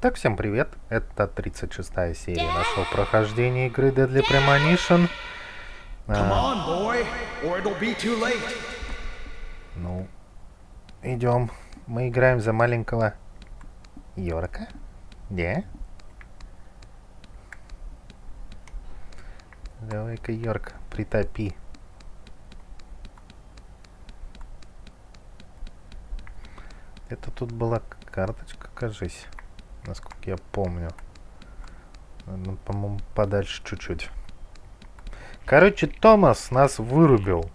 Так, всем привет. Это 36-я серия нашего прохождения игры Deadly Premonition. Ну, идем. Мы играем за маленького Йорка. Да? Давай-ка, Йорк, притопи. Это тут была карточка, кажись, насколько я помню. Ну, по-моему, подальше чуть-чуть. Короче, Томас нас вырубил.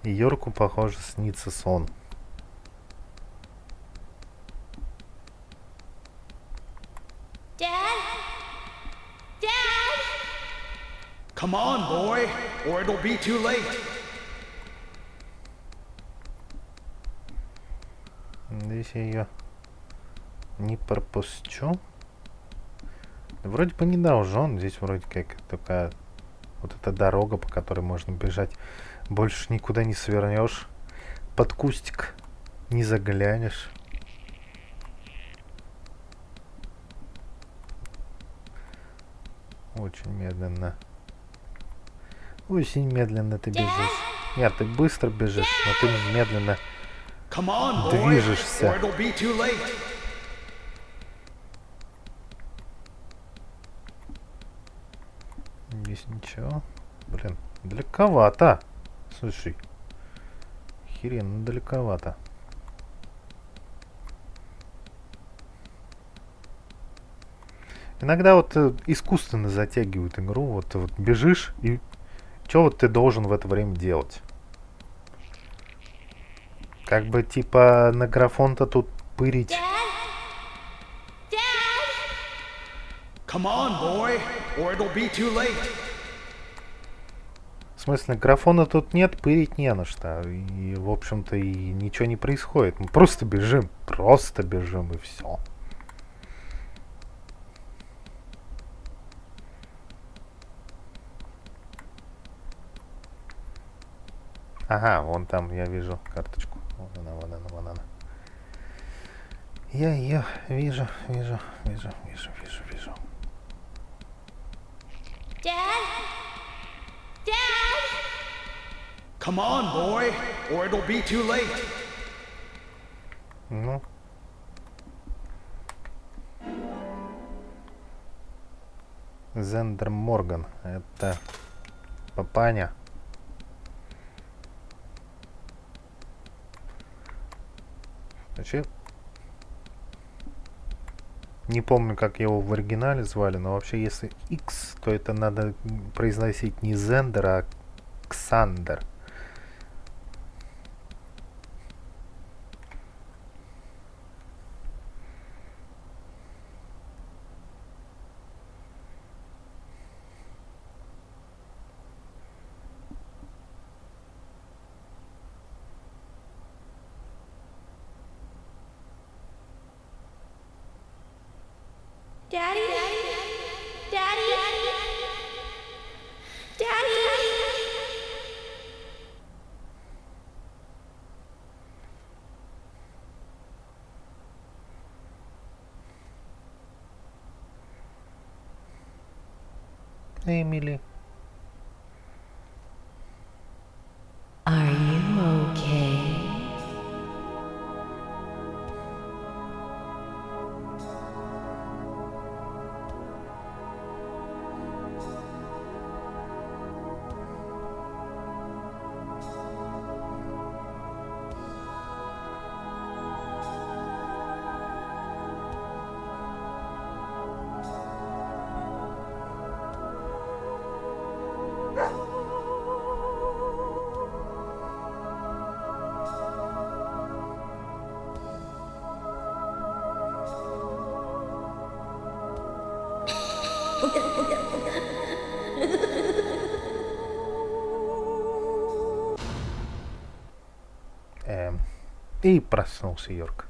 И Йорку, похоже, снится сон. Come on, boy, or it'll be too late. Здесь я ее не пропущу. Вроде бы не должен. Здесь вроде как только вот эта дорога, по которой можно бежать. Больше никуда не свернешь. Под кустик не заглянешь. Очень медленно. Очень медленно ты бежишь. Нет, ты быстро бежишь, но ты медленно движешься. Здесь ничего. Блин, далековато. Слушай. Херенно далековато. Иногда вот искусственно затягивают игру. Вот бежишь и что вот ты должен в это время делать? Как бы типа на графон-то тут пырить. Come on, boy, or it'll be too late. В смысле, графона тут нет, пырить не на что. И, в общем-то, и ничего не происходит. Мы просто бежим и все. Ага, вон там я вижу карточку. Вон она, вон она, вон она. Я ее вижу. Come on, boy, or it'll be too late. Ну. Зендер Морган. Это папаня. Значит, не помню, как его в оригинале звали, но вообще, если X, то это надо произносить не Зендер, а Ксандер. Daddy? Daddy? Daddy? Эмили. Are you okay? И проснулся Йорк.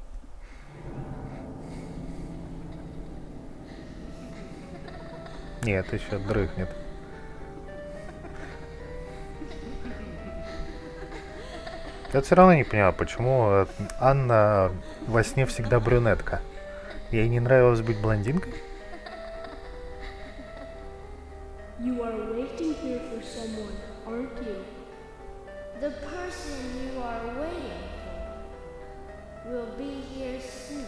Нет, еще дрыхнет. Я все равно не понимаю, почему Анна во сне всегда брюнетка. Ей не нравилось быть блондинкой? You are waiting here for someone, aren't you? The person you are waiting for will be here soon.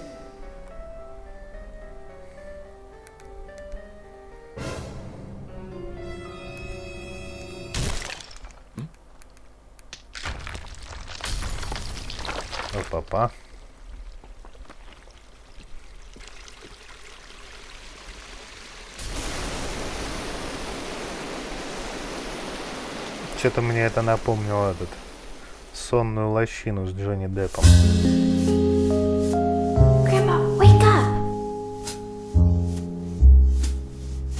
Опа-па. Что-то мне это напомнило этот сонную лощину с Джонни Деппом. Grandpa, wake up!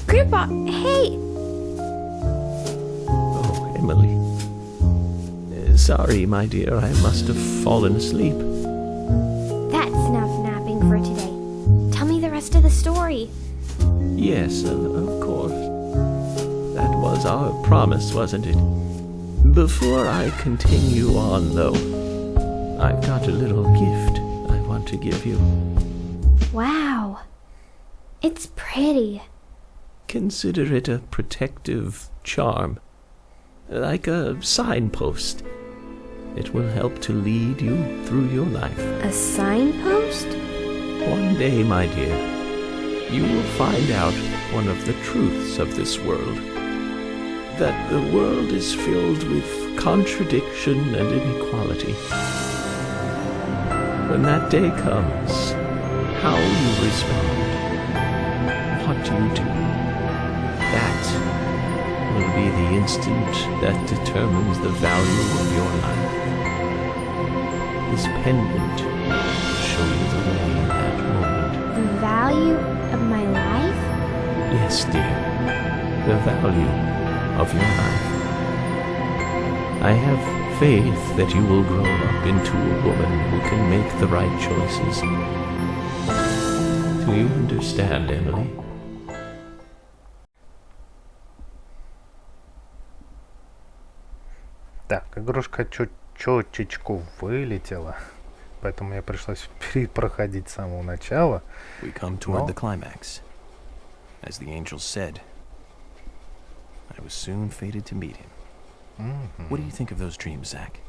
Grandpa, hey! Oh, Emily. Sorry, my dear, I must have fallen asleep. That's enough napping for today. Tell me the rest of the story. Yes, of course. That was our promise, wasn't it? Before I continue on, though, I've got a little gift I want to give you. Wow. It's pretty. Consider it a protective charm, like a signpost. It will help to lead you through your life. A signpost? One day, my dear, you will find out one of the truths of this world. That the world is filled with contradiction and inequality. When that day comes, how you respond, what you do, that will be the instant that determines the value of your life. This pendant will show you the way in that moment. The value of my life? Yes, dear, the value of your life. I have faith that you will grow up into a woman who can make the right choices. Do you understand, Emily? Так, игрушка чуточку вылетела, поэтому мне пришлось перепроходить с самого начала. We come toward the climax. As the angel said, I was soon fated to meet him. What do you think of those dreams, Zach?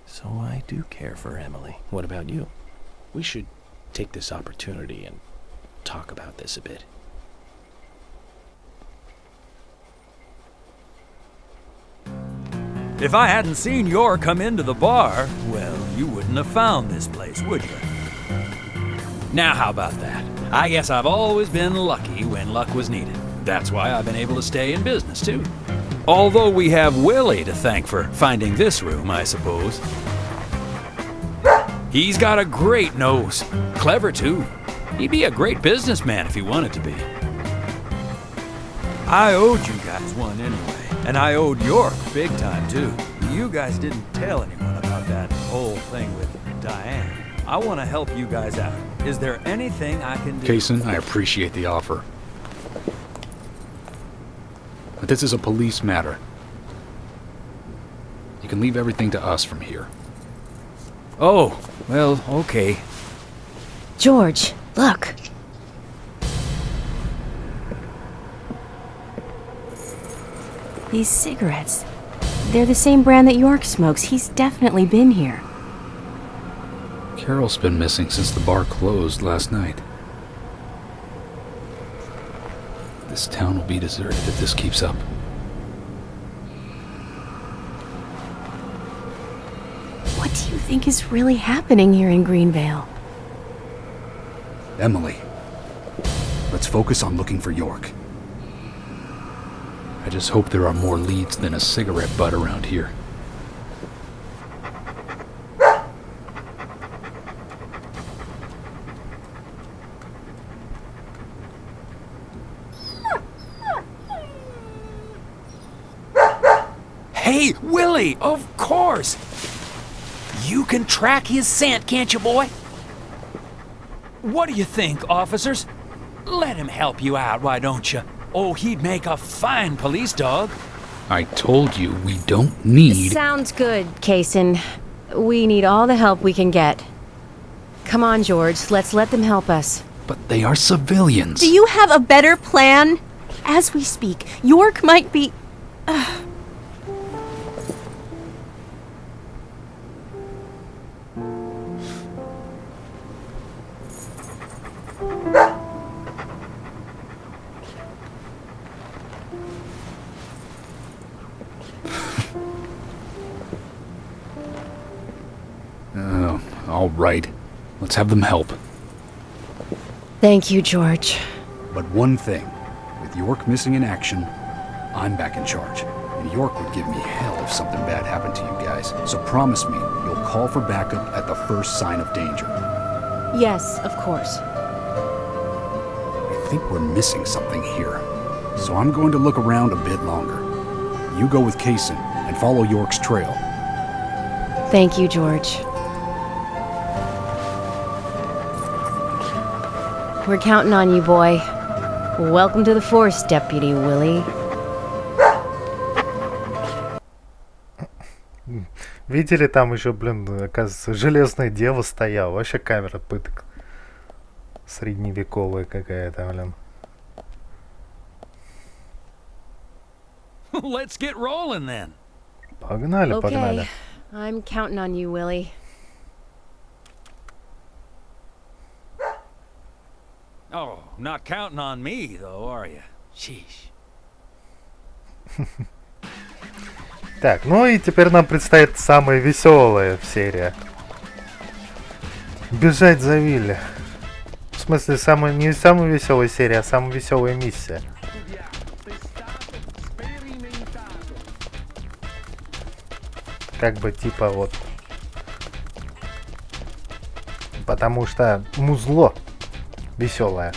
So I do care for Emily. What about you? We should take this opportunity and talk about this a bit. If I hadn't seen Yor come into the bar, well, you wouldn't have found this place, would you? Now, how about that? I guess I've always been lucky when luck was needed. That's why I've been able to stay in business, too. Although we have Willie to thank for finding this room, I suppose. He's got a great nose. Clever, too. He'd be a great businessman if he wanted to be. I owed you guys one anyway. And I owed York big time, too. You guys didn't tell anyone about that whole thing with Diane. I want to help you guys out. Is there anything I can do? Kaysen, I appreciate the offer. But this is a police matter. You can leave everything to us from here. Oh, well, okay. George, look. These cigarettes. They're the same brand that York smokes. He's definitely been here. Carol's been missing since the bar closed last night. This town will be deserted if this keeps up. What do you think is really happening here in Greenvale? Emily, let's focus on looking for York. I just hope there are more leads than a cigarette butt around here. Hey, Willie, of course! You can track his scent, can't you, boy? What do you think, officers? Let him help you out, why don't you? Oh, he'd make a fine police dog. I told you we don't need... Sounds good, Kaysen. We need all the help we can get. Come on, George. Let's let them help us. But they are civilians. Do you have a better plan? As we speak, York might be... All right. Let's have them help. Thank you, George. But one thing. With York missing in action, I'm back in charge. And York would give me hell if something bad happened to you guys. So promise me you'll call for backup at the first sign of danger. Yes, of course. I think we're missing something here. So I'm going to look around a bit longer. You go with Kaysen and follow York's trail. Thank you, George. We're counting on you, boy. Welcome to the force, Deputy Willie. Видели, там еще, блин, оказывается, железная дева стояла. Вообще камера пыток. Средневековая какая-то, блин. Let's get rolling then. Погнали, погнали. Okay, I'm counting on you, Willie. Oh, not counting on me, though, are you? Sheesh. Так, ну и теперь нам предстоит самая веселая серия. Бежать за Вилли. В смысле, не самая веселая серия, а самая веселая миссия. Как бы типа вот. Потому что музло веселое.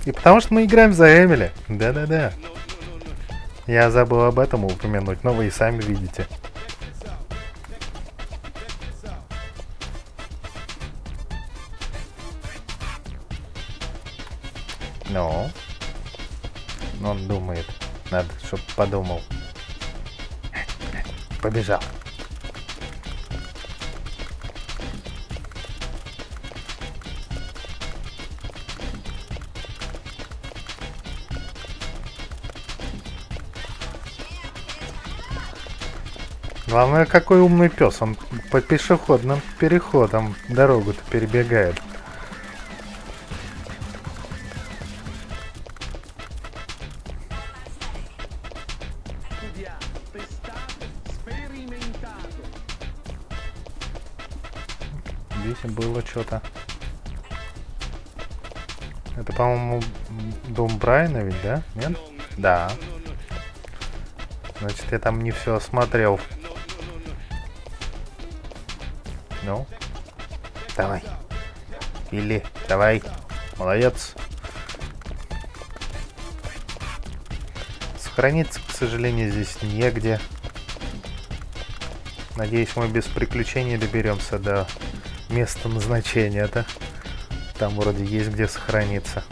И потому что мы играем за Эмили. Да-да-да. Я забыл об этом упомянуть, но вы и сами видите. Ну, он думает. Надо, чтоб подумал. Побежал. Главное, какой умный пес. Он по пешеходным переходам дорогу-то перебегает. Здесь было что-то. Это, по-моему, дом Брайана ведь, да? Нет? Да. Значит, я там не все осмотрел. Ну, давай. Или, давай. Молодец. Сохраниться, к сожалению, здесь негде. Надеюсь, мы без приключений доберемся до места назначения-то. Там вроде есть где сохраниться.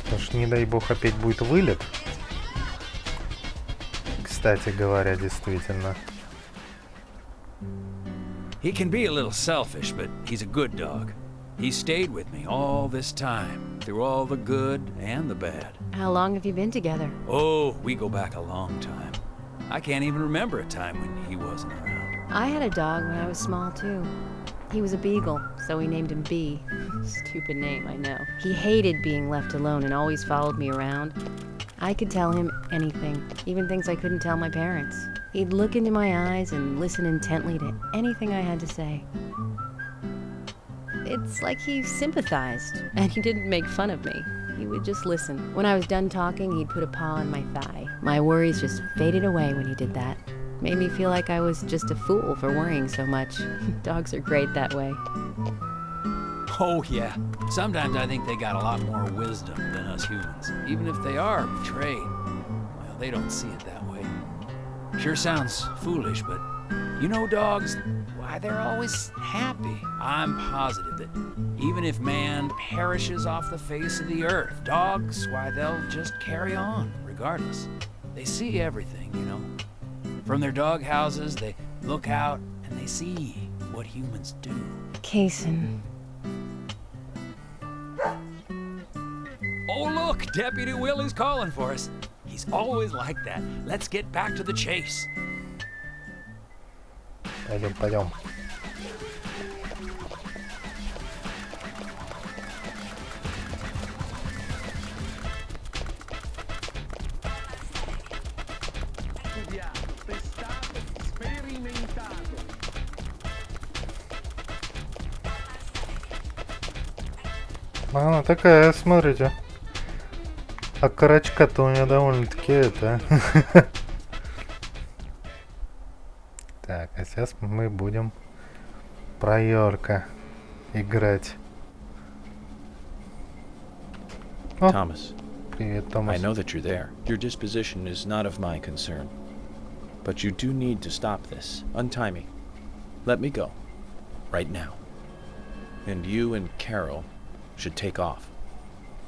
Потому что, не дай бог, опять будет вылет. Кстати говоря, действительно. He can be a little selfish, but he's a good dog. He stayed with me all this time, through all the good and the bad. How long have you been together? Oh, we go back a long time. I can't even remember a time when he wasn't around. I had a dog when I was small, too. He was a beagle, so we named him B. Stupid name, I know. He hated being left alone and always followed me around. I could tell him anything, even things I couldn't tell my parents. He'd look into my eyes and listen intently to anything I had to say. It's like he sympathized, and he didn't make fun of me. He would just listen. When I was done talking, he'd put a paw on my thigh. My worries just faded away when he did that. Made me feel like I was just a fool for worrying so much. Dogs are great that way. Oh, yeah. Sometimes I think they got a lot more wisdom than us humans. Even if they are betrayed, well, they don't see it that way. Sure sounds foolish, but You know, dogs, why, they're always happy. I'm positive that even if man perishes off the face of the earth, dogs, why, they'll just carry on, regardless. They see everything, you know. From their dog houses, they look out and they see what humans do. Kaysen. Oh, look, Deputy Willie's calling for us. He's always like that. Let's get back to the chase. Пойдем, пойдем. Она такая, смотрите. А карачка-то у нее довольно-таки это. Так, а сейчас мы будем про Йорка играть. О, Thomas, привет, Томас. I know that you're there. Your disposition is not of my concern. But you do need to stop this. Untie me. Let me go. Right now. And you and Carol should take off.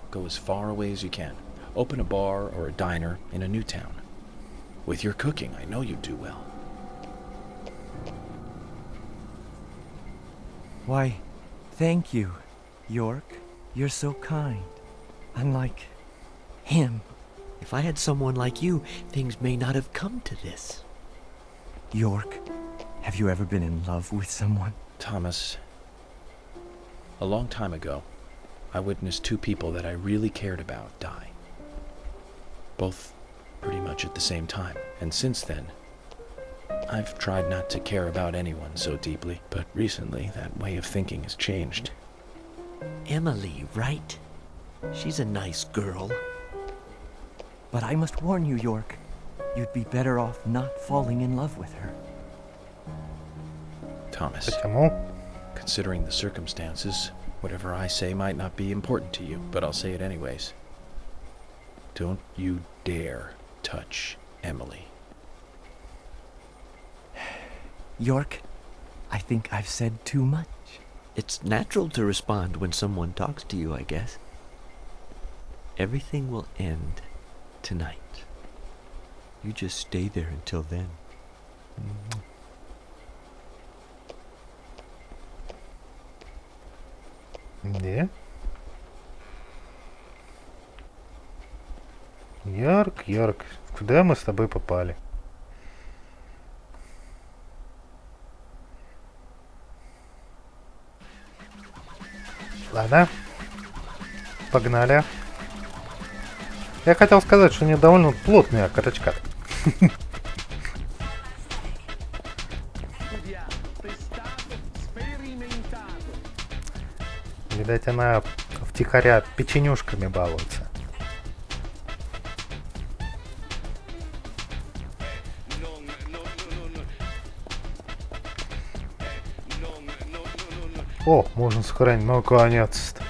Go as far away as you can. Open a bar or a diner in a new town. With your cooking, I know you do well. Why, thank you, York. You're so kind. Unlike him. If I had someone like you, things may not have come to this. York, have you ever been in love with someone? Thomas, a long time ago, I witnessed two people that I really cared about die. Both pretty much at the same time. And since then, I've tried not to care about anyone so deeply, but recently that way of thinking has changed. Emily, right? She's a nice girl. But I must warn you, York. You'd be better off not falling in love with her. Thomas, Почему? considering the circumstances, whatever I say might not be important to you, but I'll say it anyways. Don't you dare touch Emily. York, I think I've said too much. It's natural to respond when someone talks to you, I guess. Everything will end tonight. You just stay there until then. Где? Йорк, Йорк, куда мы с тобой попали? Ладно. Погнали. Я хотел сказать, что они довольно плотные окорочка. Видать, она втихаря печенюшками балуется. О, можно сохранить, наконец-то.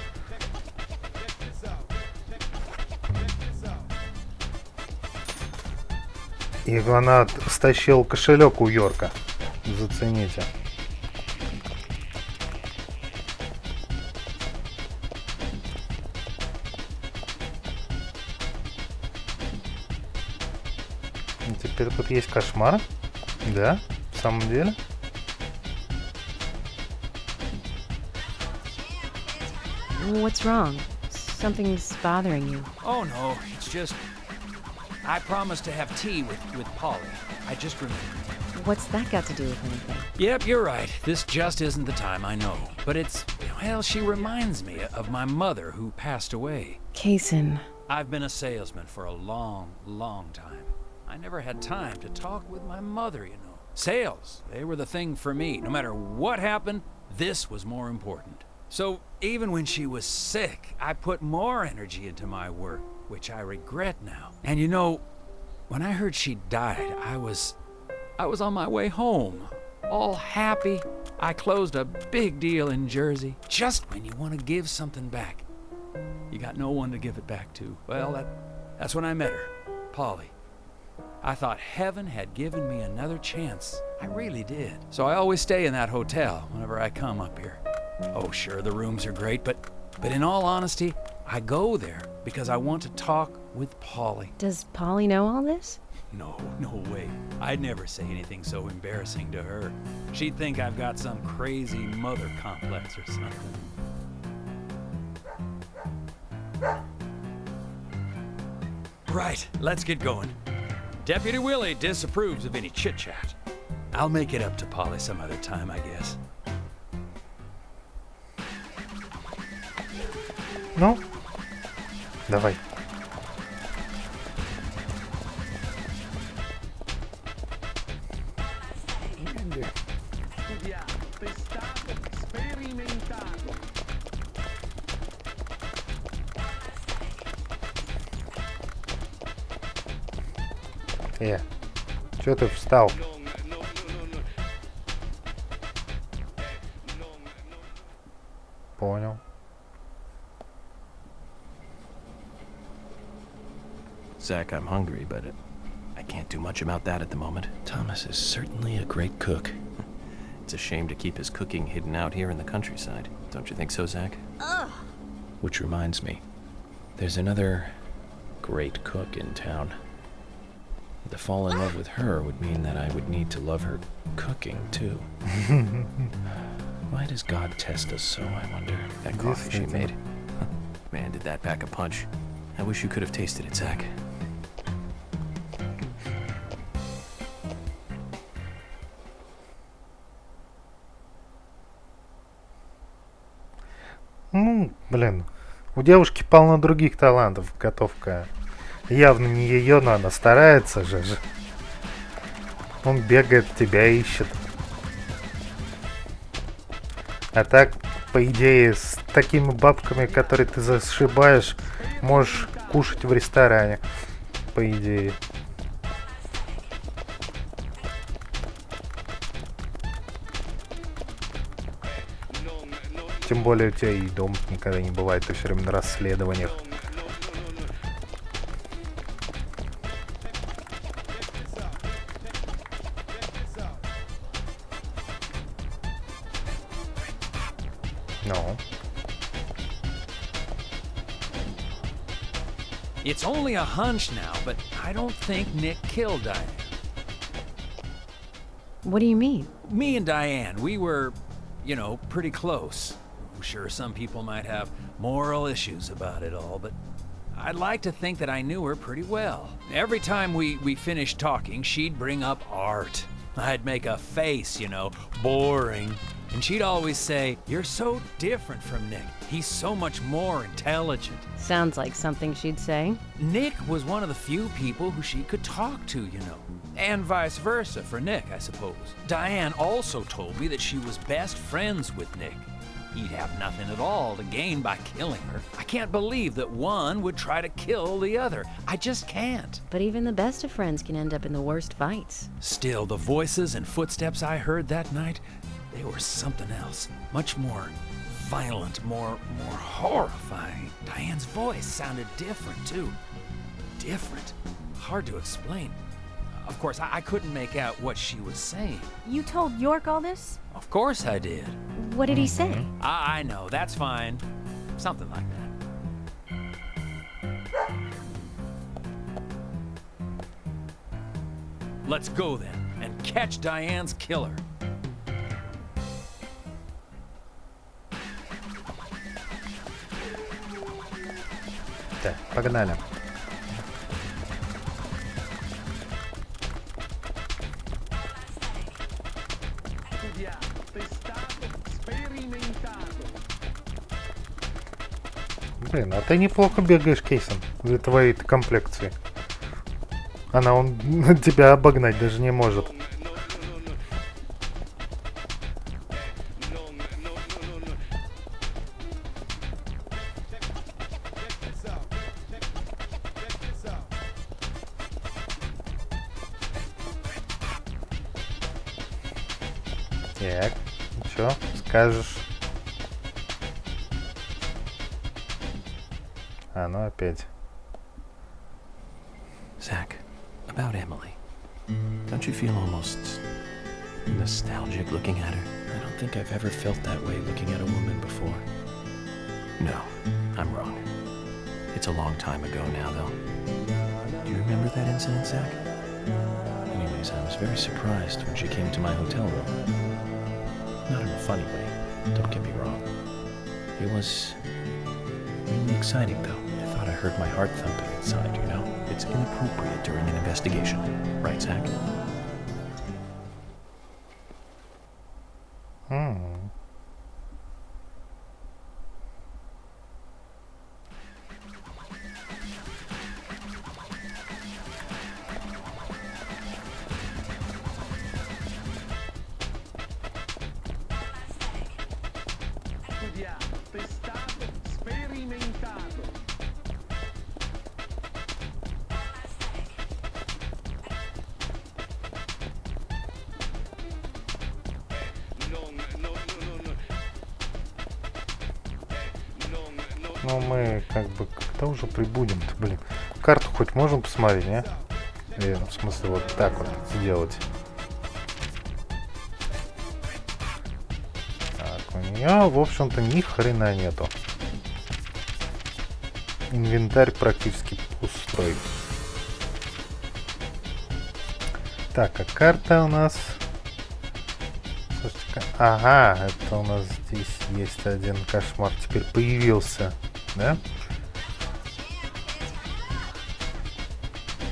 И она стащил кошелек у Йорка. Зацените. И теперь тут есть кошмар. Да, в самом деле. What's wrong? Something's bothering you. Oh, no, it's just... I promised to have tea with Polly. I just remembered. What's that got to do with anything? Yep, you're right. This just isn't the time, I know. But it's... well, she reminds me of my mother who passed away. Kaysen. I've been a salesman for a long, long time. I never had time to talk with my mother, you know. Sales, they were the thing for me. No matter what happened, this was more important. So even when she was sick, I put more energy into my work, which I regret now. And you know, when I heard she died, I was on my way home, all happy. I closed a big deal in Jersey. Just when you want to give something back, you got no one to give it back to. Well, that's when I met her, Polly. I thought heaven had given me another chance I really did. So I always stay in that hotel whenever I come up here. Oh, sure, the rooms are great, but in all honesty, I go there because I want to talk with Polly. Does Polly know all this? No way. I'd never say anything so embarrassing to her. She'd think I've got some crazy mother complex or something. Right, let's get going. Deputy Willie disapproves of any chit-chat. I'll make it up to Polly some other time, I guess. Ну, давай. Чё ты встал? Понял. Zach, I'm hungry, but I can't do much about that at the moment. Thomas is certainly a great cook. It's a shame to keep his cooking hidden out here in the countryside. Don't you think so, Zach? Which reminds me, there's another great cook in town. To fall in love with her would mean that I would need to love her cooking, too. Why does God test us so, I wonder? That coffee she made. Man, did that pack a punch. I wish you could have tasted it, Zach. Ну, блин, у девушки полно других талантов. Готовка явно не ее, но она старается же. Он бегает, тебя ищет. А так, по идее, с такими бабками, которые ты зашибаешь, можешь кушать в ресторане. По идее. Тем более у тебя и дом никогда не бывает, ты все время на расследованиях. No. It's only a hunch now, but I don't think Nick killed Diane. What do you mean? Me and Diane, we were, you know, pretty close. I'm sure some people might have moral issues about it all, but I'd like to think that I knew her pretty well. Every time we finished talking, she'd bring up art. I'd make a face, you know, boring. And she'd always say, "You're so different from Nick. He's so much more intelligent." Sounds like something she'd say. Nick was one of the few people who she could talk to, you know. And vice versa for Nick, I suppose. Diane also told me that she was best friends with Nick. He'd have nothing at all to gain by killing her. I can't believe that one would try to kill the other. I just can't. But even the best of friends can end up in the worst fights. Still, the voices and footsteps I heard that night, they were something else. Much more violent, more horrifying. Diane's voice sounded different, too. Different. Hard to explain. Of course, I couldn't make out what she was saying. You told York all this? Of course I did. What did he say? I know, that's fine. Something like that. Let's go then, and catch Diane's killer. Так, погнали. Блин, а ты неплохо бегаешь, Кейсон, для твоей комплекции. Он тебя обогнать даже не может. Так, что скажешь? Ну опять. Zach, about Emily. Don't you feel almost nostalgic looking at her? I don't think I've ever felt that way looking at a woman before. No, I'm wrong. It's a long time ago now, though. Do you remember that incident, Zach? Anyways, I was very surprised when she came to my hotel room. Not in a funny way, don't get me wrong. It was really exciting, though. I thought I heard my heart thumping inside, you know? It's inappropriate during an investigation, right, Zach? Ну, мы как бы когда уже прибудем-то, блин. Карту хоть можем посмотреть, не? В смысле, вот так вот сделать. Так, у нее, в общем-то, ни хрена нету. Инвентарь практически пустой. Так, а карта у нас... Слушайте, ага, это у нас здесь есть один кошмар. Теперь появился, да?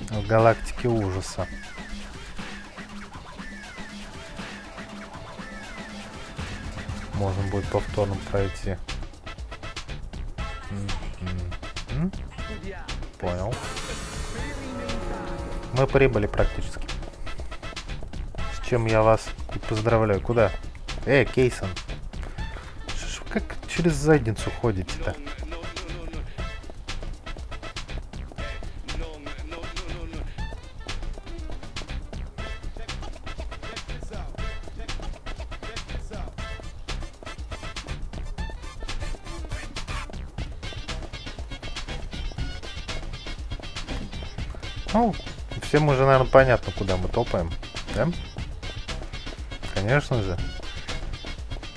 В галактике ужаса. Можно будет повторно пройти. Понял. Мы прибыли практически. С чем я вас и поздравляю. Куда? Кейсон. Как через задницу ходите-то? Ну, всем уже, наверное, понятно, куда мы топаем, да? Конечно же.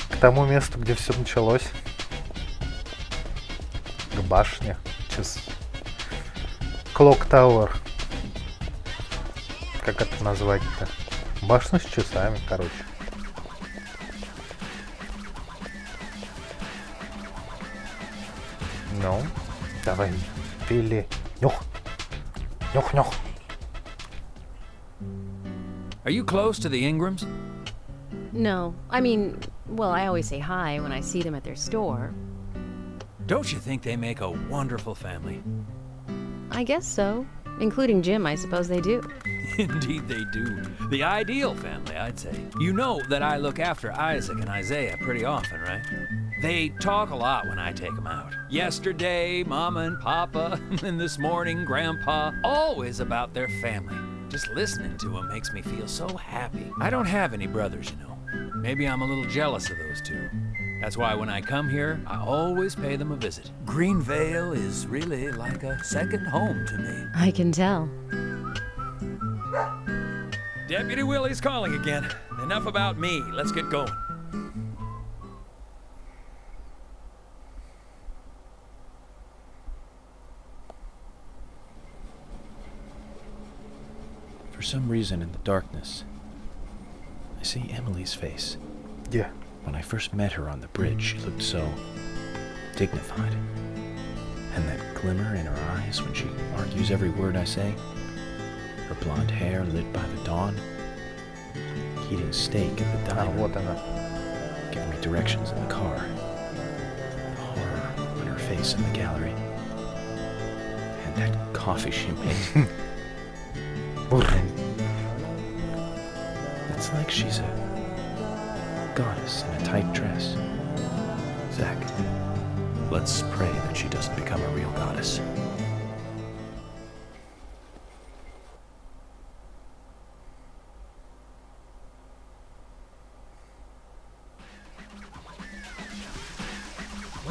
К тому месту, где все началось. К башне. Клок Тауэр. Как это назвать-то? Башня с часами, короче. Ну, давай, пили. Нюх. Нюх-нюх. Are you close to the Ingrams? No, I mean, well, I always say hi when I see them at their store. Don't you think they make a wonderful family? I guess so. Including Jim, I suppose they do. Indeed they do. The ideal family, I'd say. You know that I look after Isaac and Isaiah pretty often, right? They talk a lot when I take them out. Yesterday, Mama and Papa, and this morning, Grandpa, always about their family. Just listening to them makes me feel so happy. I don't have any brothers, you know. Maybe I'm a little jealous of those two. That's why when I come here, I always pay them a visit. Greenvale is really like a second home to me. I can tell. Deputy Willie's calling again. Enough about me. Let's get going. For some reason in the darkness, I see Emily's face. Yeah. When I first met her on the bridge, she looked so dignified. And that glimmer in her eyes when she argues every word I say. Her blonde hair lit by the dawn. Eating steak at the diner. Вот она. Giving me directions in the car. The horror on her face in the gallery. And that coffee she made. It's like she's a goddess in a tight dress. Zach, let's pray that she doesn't become a real goddess.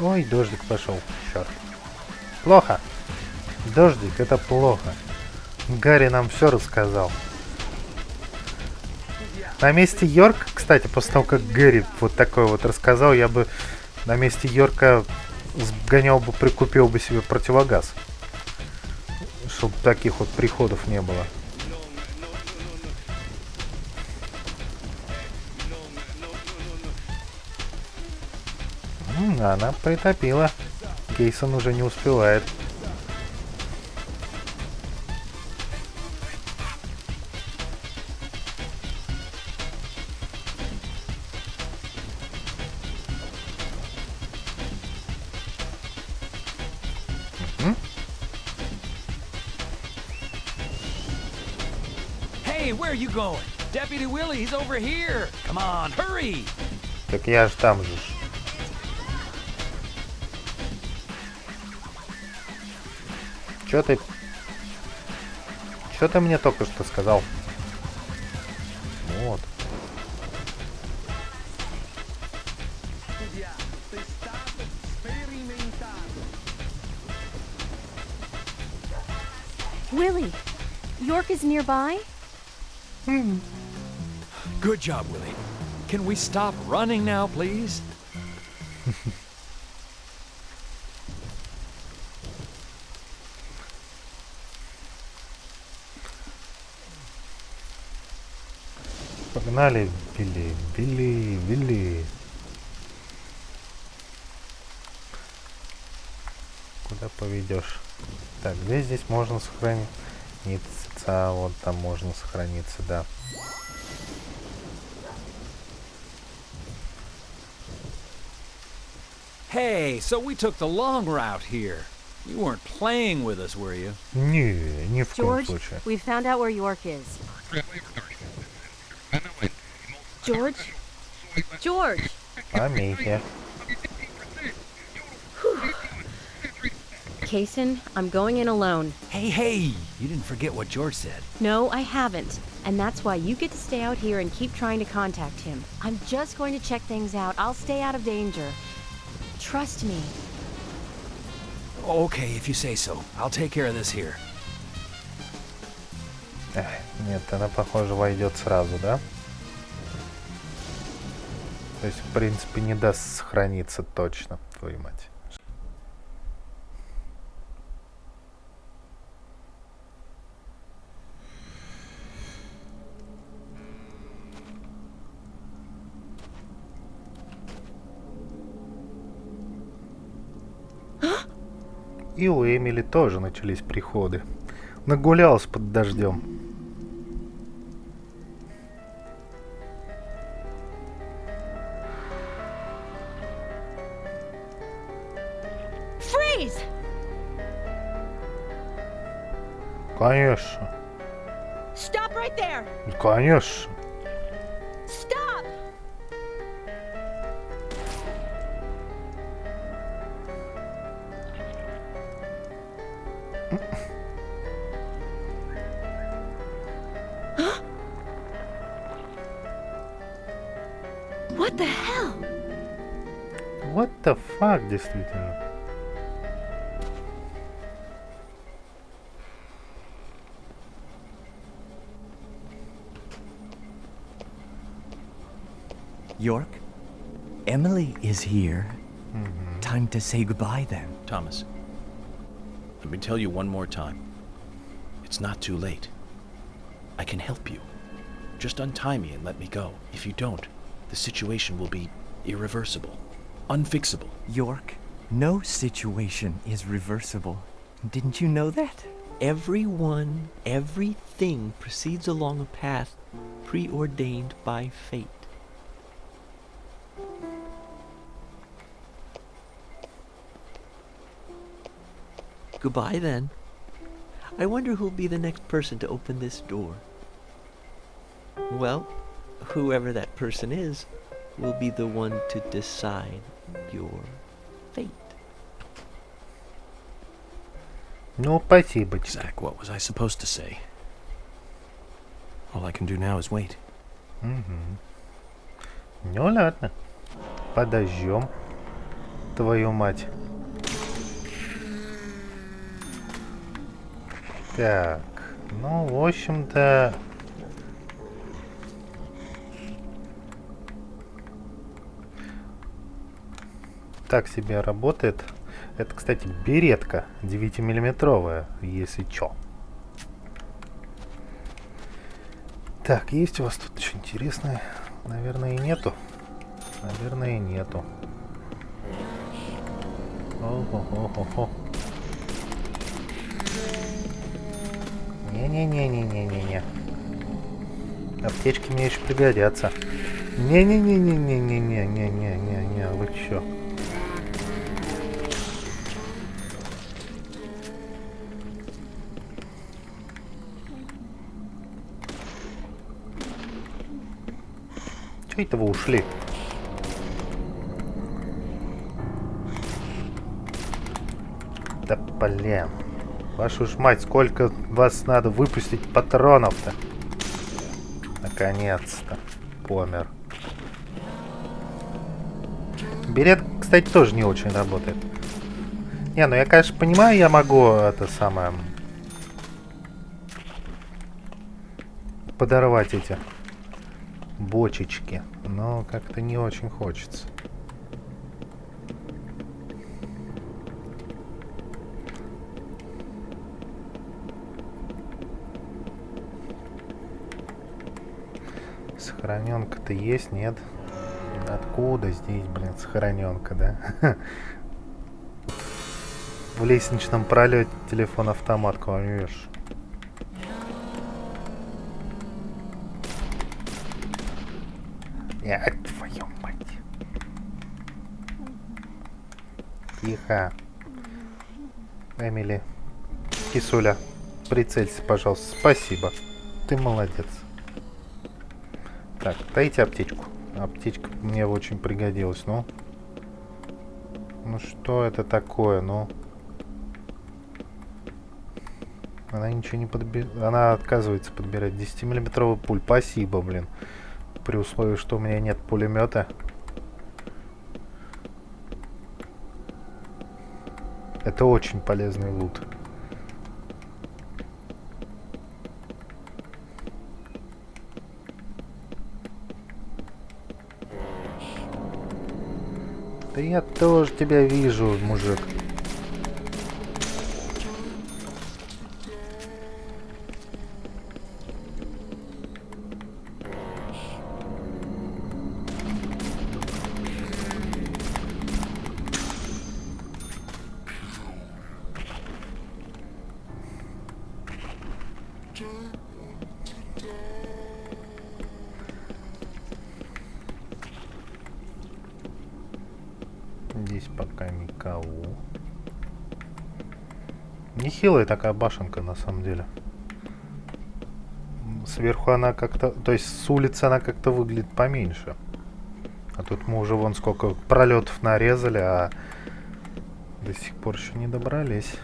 Ой, дождик пошел. Черт. Плохо. Дождик, это плохо. Гарри нам все рассказал. На месте Йорка, кстати, после того, как Гэри вот такое вот рассказал, я бы на месте Йорка сгонял бы, прикупил бы себе противогаз. Чтобы таких вот приходов не было. Она притопила. Кейсон уже не успевает. Hey, where are you going? Deputy Willie, he's over here. Come on, hurry. Так я же там же. Чё ты мне только что сказал? Вот. Willie, York is nearby? Good job, Willie. Can we stop running now, please? Погнали, Билли. Куда поведешь? Так, где здесь можно сохраниться? Вот там можно сохраниться, да. Hey, so we took the long route here. You weren't playing with us, were you? Не, ни в коем George, случае. we've found out where York is. George? George! Помехи. Kaysen, I'm going in alone. Hey, you didn't forget what George said. No, I haven't. And that's why you get to stay out here and keep trying to contact him. I'm just going to check things out. I'll stay out of danger. Trust me. Okay, if you say so. I'll take care of this here. Нет, она, похоже, войдет сразу, да? То есть, в принципе, не даст сохраниться точно, твою мать. И у Эмили тоже начались приходы. Нагулялась под дождем. Freeze! Конечно. Stop right there! Конечно. Stop! What the hell? What the fuck, действительно. York, Emily is here. Time to say goodbye then. Thomas, let me tell you one more time. It's not too late. I can help you. Just untie me and let me go. If you don't, the situation will be irreversible, unfixable. York, no situation is reversible. Didn't you know that? Everyone, everything proceeds along a path preordained by fate. Goodbye then. I wonder who'll be the next person to open this door. Well, whoever that person is will be the one to decide your fate. Ну, спасибо. Zach, what was I supposed to say? All I can do now is wait. Ну ладно. Подождем. Твою мать. Так. Ну, в общем-то... так себе работает. Это, кстати, беретка 9-миллиметровая, если чё. Так, есть у вас тут что интересное? Наверное, и нету. Наверное, и нету. О-хо-хо-хо-хо. Не-не-не-не-не-не-не. Аптечки мне еще пригодятся. Не-не-не-не-не-не-не-не-не-не. Вы чё? Чё это вы ушли? Да блин. Вашу ж мать, сколько вас надо выпустить патронов-то? Наконец-то. Помер. Берет, кстати, тоже не очень работает. Не, ну я, конечно, понимаю, я могу это самое... подорвать эти бочечки. Но как-то не очень хочется. Сохраненка-то есть, нет? Откуда здесь, блин, сохраненка, да? В лестничном пролете телефон-автомат, конечно. Твою мать. Тихо. Эмили. Кисуля, прицелься, пожалуйста. Спасибо. Ты молодец. Так, дайте аптечку. Аптечка мне очень пригодилась, ну. Ну что это такое, ну? Она ничего не подбирает. Она отказывается подбирать 10-миллиметровый пуль. Спасибо, блин. При условии, что у меня нет пулемета. Это очень полезный лут. Да я тоже тебя вижу, мужик. Здесь пока никого. Нехилая такая башенка, на самом деле. Сверху она как-то... То есть с улицы она как-то выглядит поменьше. А тут мы уже вон сколько пролетов нарезали, а до сих пор еще не добрались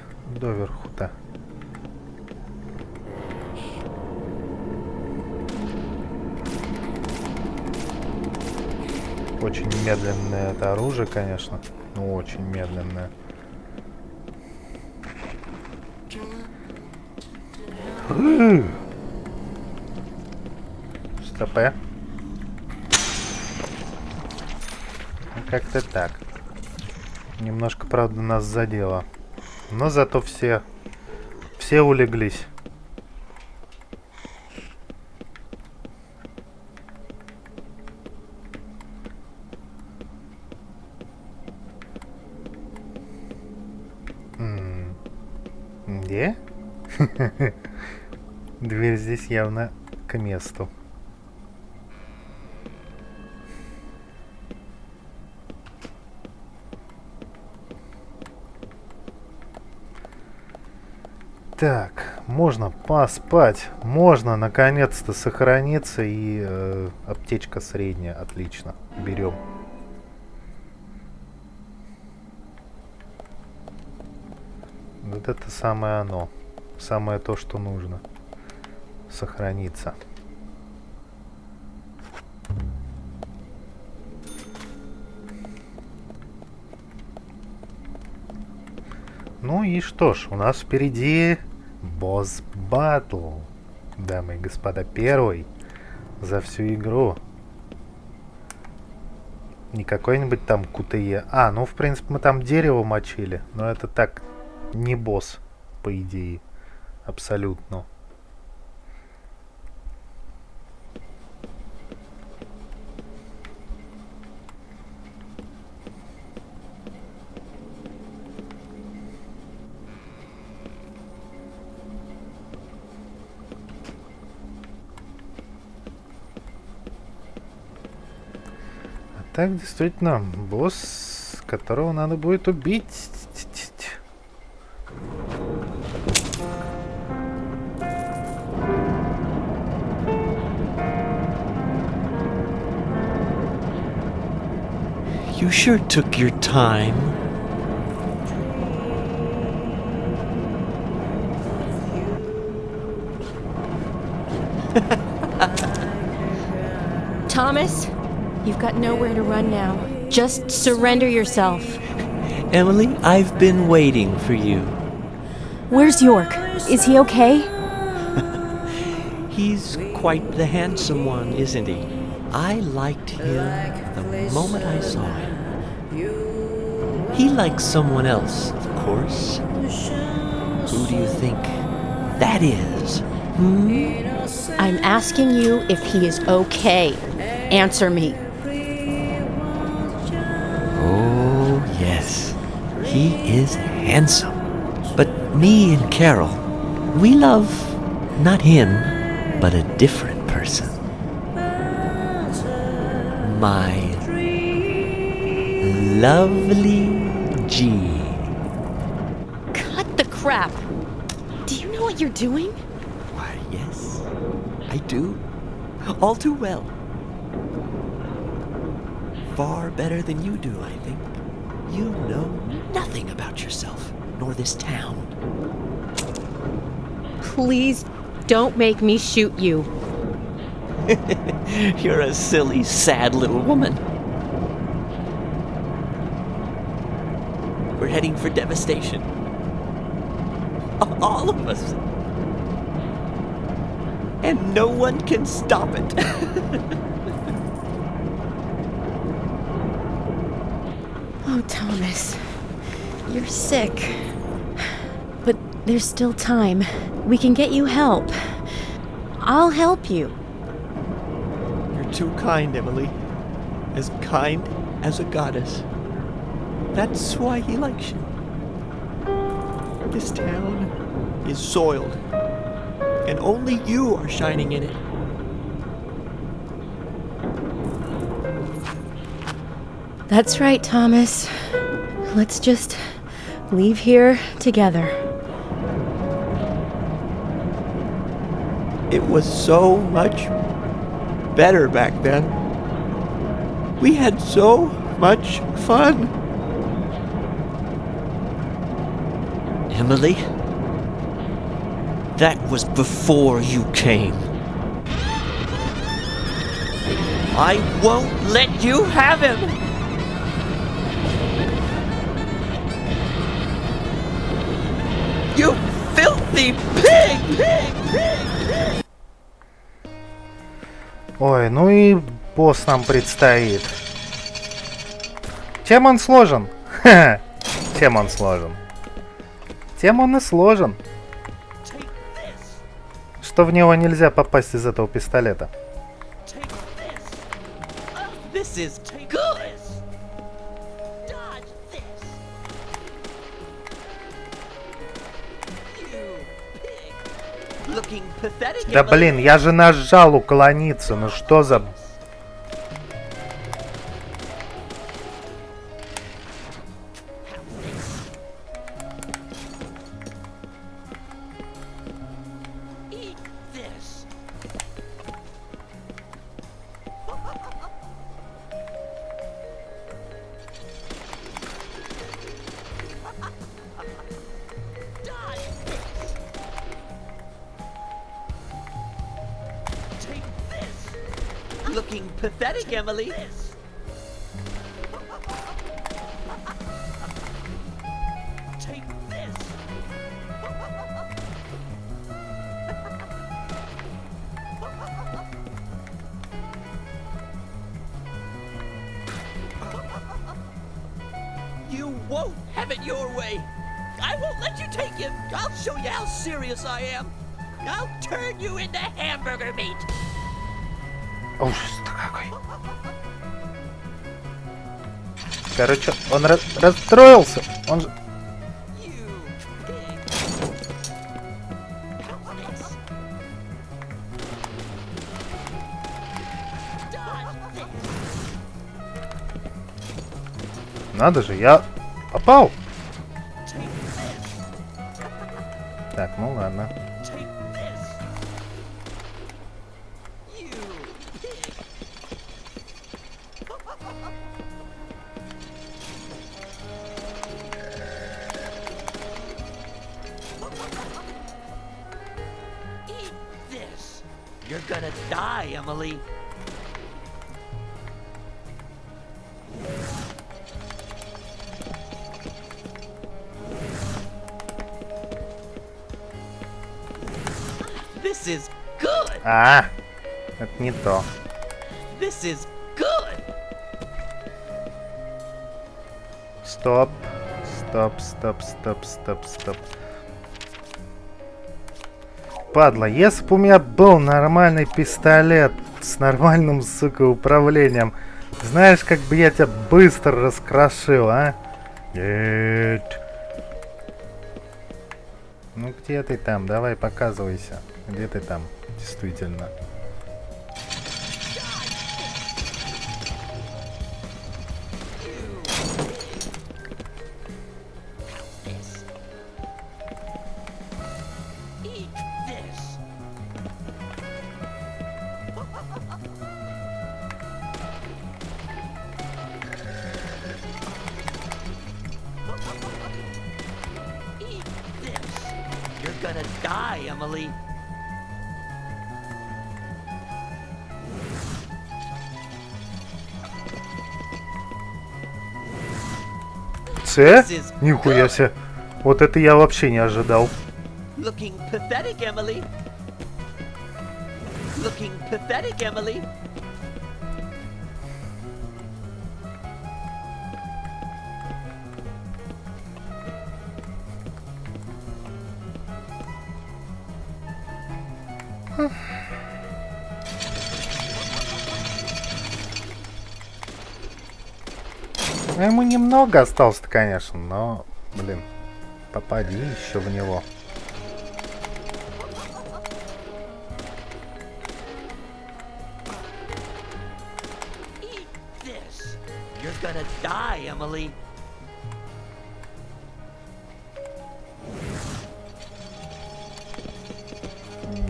доверху-то. Очень медленное это оружие, конечно. Ну, очень медленное. Стопэ. Как-то так. Немножко, правда, нас задело. Но зато все улеглись. Где? Дверь здесь явно к месту. Так, можно поспать, можно наконец-то сохраниться, и аптечка средняя, отлично, берем. Вот это самое оно, самое то, что нужно, сохраниться. Ну и что ж, у нас впереди босс батл, дамы и господа, первый за всю игру. Не какой-нибудь там КТЕ. А, ну, в принципе, мы там дерево мочили. Но это так, не босс, по идее. Абсолютно. Так, действительно, босс, которого надо будет убить. You sure took your time. Thomas, you've got nowhere to run now. Just surrender yourself. Emily, I've been waiting for you. Where's York? Is he okay? He's quite the handsome one, isn't he? I liked him the moment I saw him. He likes someone else, of course. Who do you think that is? I'm asking you if he is okay. Answer me. Oh, yes. He is handsome. But me and Carol, we love not him, but a different person. My lovely G. Cut the crap. Do you know what you're doing? Why, yes, I do. All too well. Far better than you do, I think. You know nothing about yourself, nor this town. Please don't make me shoot you. You're a silly, sad little woman. We're heading for devastation. All of us. And no one can stop it. Oh, Thomas. You're sick. But there's still time. We can get you help. I'll help you. You're too kind, Emily. As kind as a goddess. That's why he likes you. This town is soiled, and only you are shining in it. That's right, Thomas. Let's just leave here together. It was so much better back then. We had so much fun. Emily, that was before you came. I won't let you have him! You filthy pig! Ой, ну и босс нам предстоит. Чем он сложен? Чем он сложен? Тем он и сложен. Что в него нельзя попасть из этого пистолета. Да блин, я же нажал уклониться, ну что за... Looking pathetic, Emily. Take this. won't have it your way. I won't let you take him. I'll show you how serious I am. I'll turn you into hamburger meat. Ужас-то какой. Короче, он расстроился. Он же... Надо же, я попал. Так, ну ладно. You're gonna die, Emily. This is good. А, это не то. This is good. Стоп, стоп, стоп, стоп, стоп, стоп. Падла, если бы у меня был нормальный пистолет с нормальным, сука, управлением, знаешь, как бы я тебя быстро раскрошил, а? Нет. Ну где ты там? Давай, показывайся. Где ты там? Действительно. You're gonna die, Emily. Нихуя себе. Вот это я вообще не ожидал. Looking pathetic, Emily. Looking pathetic, Emily. Ну, ему немного осталось-то, конечно, но, блин, попади еще в него. You're gonna die, Emily.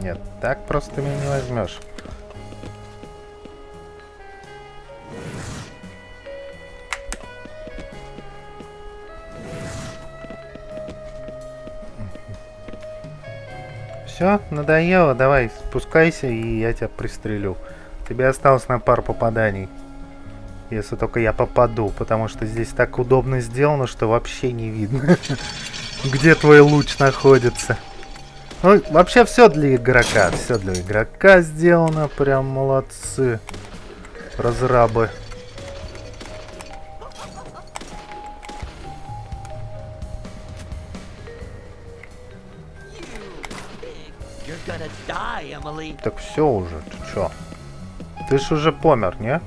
Нет, так просто меня не возьмешь. Все, надоело, давай, спускайся, и я тебя пристрелю. Тебе осталось на пару попаданий. Если только я попаду, потому что здесь так удобно сделано, что вообще не видно, где твой луч находится. Ну, вообще все для игрока. Все для игрока сделано. Прям молодцы. Разрабы. Так все уже, ты чё? Ты ж уже помер, не?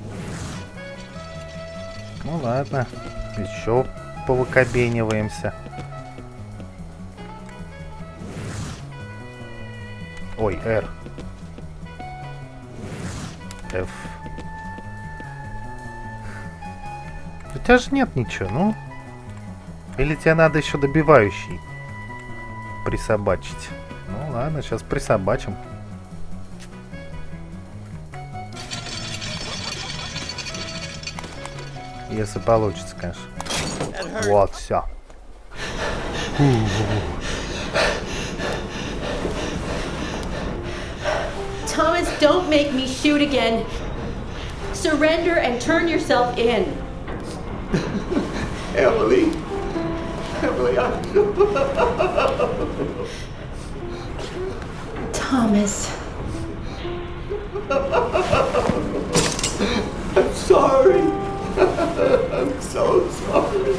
Ну ладно, еще повыкобениваемся. Ой, R. F. У тебя же нет ничего, ну? Или тебе надо еще добивающий присобачить? Ну ладно, сейчас присобачим. Если получится, конечно. Вот, все. Thomas, don't make me shoot again. Surrender and turn yourself in. Emily. Emily, Thomas. I'm sorry. I'm so sorry.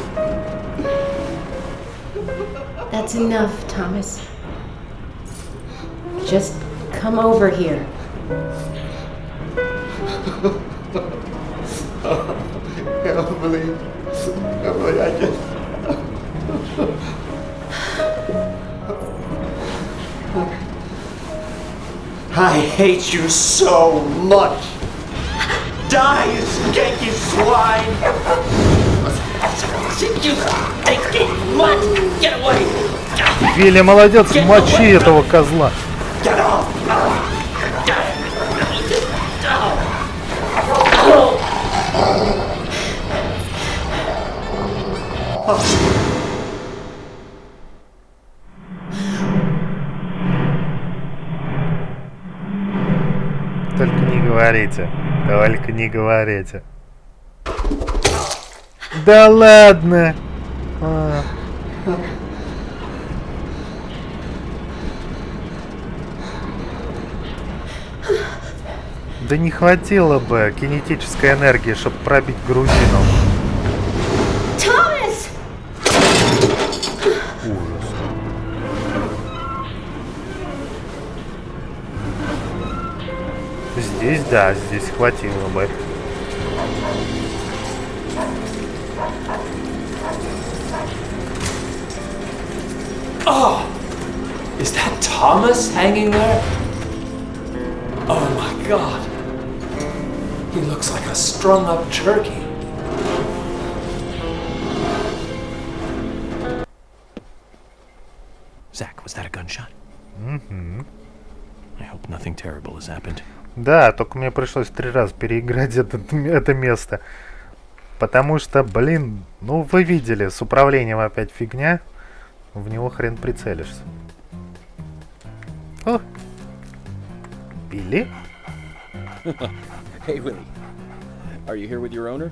That's enough, Thomas. Just come over here. Emily, I just... I hate you so much. Die, you skanky swine! You stinky mutt! Get away! Вилли, молодец, мочи этого козла. Get off! Только не говорите. Только не говорите. Да ладно! Да не хватило бы кинетической энергии, чтобы пробить грузину. Thomas! Ужас. Здесь, да, здесь хватило бы. Oh! Is that Thomas hanging there? Oh my god. He looks like a strung-up turkey. Zach, was that a gunshot? I hope nothing terrible has happened. Да, только мне пришлось 3 раза переиграть это место. Потому что, блин, ну вы видели, с управлением опять фигня. В него хрен прицелишься. О! Билли? Hey, Willie. Are you here with your owner?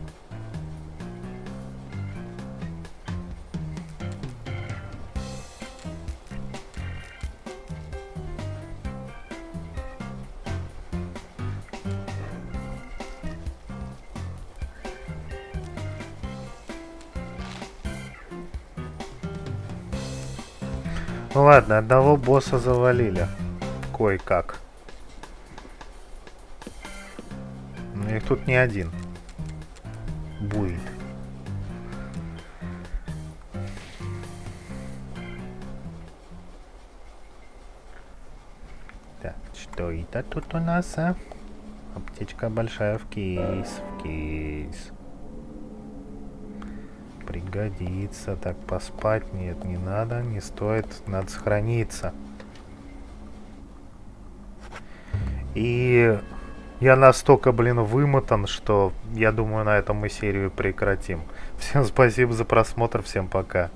Ну ладно, одного босса завалили. Кое-как. Но их тут не один. Будет. Так, что это тут у нас, а? Аптечка большая в кейс. В кейс. Пригодится. Так, поспать нет, не надо, не стоит, надо сохраниться. И я настолько, блин, вымотан, что я думаю, на этом мы серию прекратим. Всем спасибо за просмотр, всем пока.